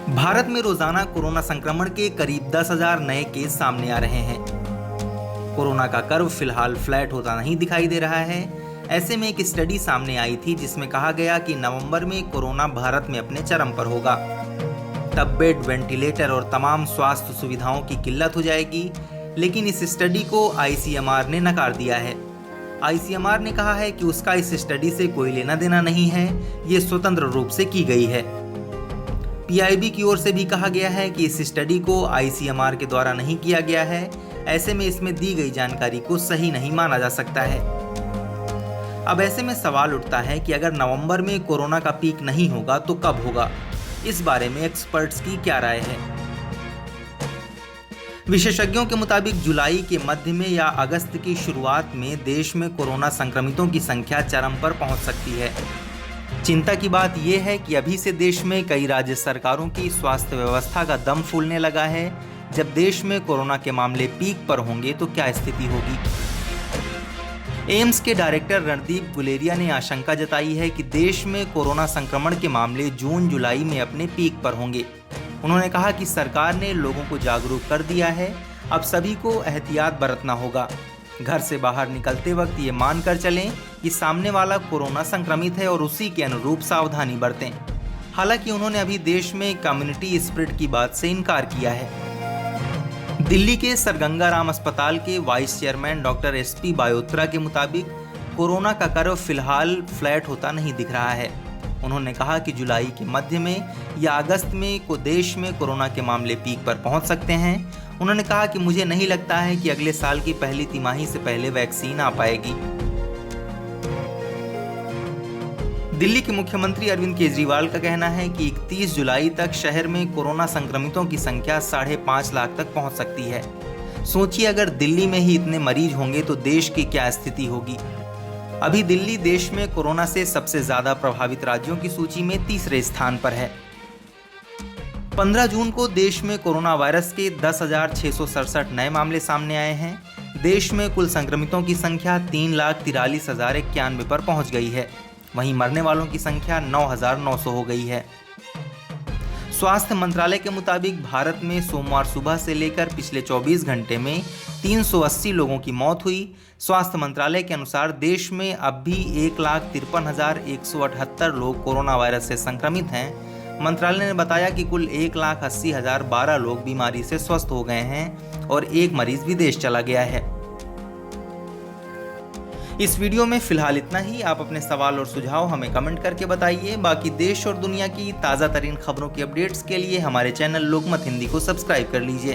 भारत में रोजाना कोरोना संक्रमण के करीब 10,000 नए केस सामने आ रहे हैं। कोरोना का कर्व फिलहाल फ्लैट होता नहीं दिखाई दे रहा है। ऐसे में एक स्टडी सामने आई थी जिसमें कहा गया कि नवंबर में कोरोना भारत में अपने चरम पर होगा। तब बेड, वेंटिलेटर और तमाम स्वास्थ्य सुविधाओं की किल्लत हो जाएगी। लेकिन इस स्टडी को आईसीएमआर ने नकार दिया है। आईसीएमआर ने कहा है कि उसका इस स्टडी से कोई लेना देना नहीं है, ये स्वतंत्र रूप से की गई है। पीआईबी की ओर से भी कहा गया है कि इस स्टडी को आईसीएमआर के द्वारा नहीं किया गया है। ऐसे में इसमें दी गई जानकारी को सही नहीं माना जा सकता है। अब ऐसे में सवाल उठता है कि अगर नवंबर में कोरोना का पीक नहीं होगा तो कब होगा? इस बारे में एक्सपर्ट्स की क्या राय है? विशेषज्ञों के मुताबिक जुलाई के मध्य में या अगस्त की शुरुआत में देश में कोरोना संक्रमितों की संख्या चरम पर पहुंच सकती है। चिंता की बात यह है कि अभी से देश में कई राज्य सरकारों की स्वास्थ्य व्यवस्था का दम फूलने लगा है। जब देश में कोरोना के मामले पीक पर होंगे तो क्या स्थिति होगी? एम्स के डायरेक्टर रणदीप गुलेरिया ने आशंका जताई है कि देश में कोरोना संक्रमण के मामले जून-जुलाई में अपने पीक पर होंगे। उन्होंने कहा कि सरकार ने लोगों को जागरूक कर दिया है, अब सभी को एहतियात बरतना होगा। घर से बाहर निकलते वक्त ये मानकर चलें कि सामने वाला कोरोना संक्रमित है और उसी के अनुरूप सावधानी बरतें। हालांकि उन्होंने अभी देश में कम्युनिटी स्प्रेड की बात से इनकार किया है। दिल्ली के सर गंगा राम अस्पताल के वाइस चेयरमैन डॉक्टर एसपी बायोत्रा के मुताबिक कोरोना का कर्व फिलहाल फ्लैट होता नहीं दिख रहा है। उन्होंने कहा कि जुलाई के मध्य में या अगस्त में को देश में कोरोना के मामले पीक पर पहुंच सकते हैं। उन्होंने कहा कि मुझे नहीं लगता है कि अगले साल की पहली तिमाही से पहले वैक्सीन आ पाएगी। दिल्ली के मुख्यमंत्री अरविंद केजरीवाल का कहना है कि 31 जुलाई तक शहर में कोरोना संक्रमितों की संख्या 5.5 लाख तक पहुंच सकती है। सोचिए अगर दिल्ली में ही इतने मरीज होंगे तो देश की क्या स्थिति होगी। अभी दिल्ली देश में कोरोना से सबसे ज्यादा प्रभावित राज्यों की सूची में तीसरे स्थान पर है। 15 जून को देश में कोरोना वायरस के 10,667 नए मामले सामने आए हैं। देश में कुल संक्रमितों की संख्या 3,43,091 पर पहुंच गई है। वहीं मरने वालों की संख्या 9,900 हो गई है। स्वास्थ्य मंत्रालय के मुताबिक भारत में सोमवार सुबह से लेकर पिछले 24 घंटे में 380 लोगों की मौत हुई। स्वास्थ्य मंत्रालय के अनुसार देश में अब भी 1,53,178 लोग कोरोना वायरस से संक्रमित हैं। मंत्रालय ने बताया कि कुल 1,80,012 लोग बीमारी से स्वस्थ हो गए हैं और एक मरीज विदेश चला गया है। इस वीडियो में फिलहाल इतना ही। आप अपने सवाल और सुझाव हमें कमेंट करके बताइए। बाकी देश और दुनिया की ताज़ा तरीन खबरों की अपडेट्स के लिए हमारे चैनल लोकमत हिंदी को सब्सक्राइब कर लीजिए।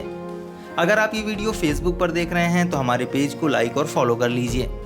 अगर आप ये वीडियो फेसबुक पर देख रहे हैं तो हमारे पेज को लाइक और फॉलो कर लीजिए।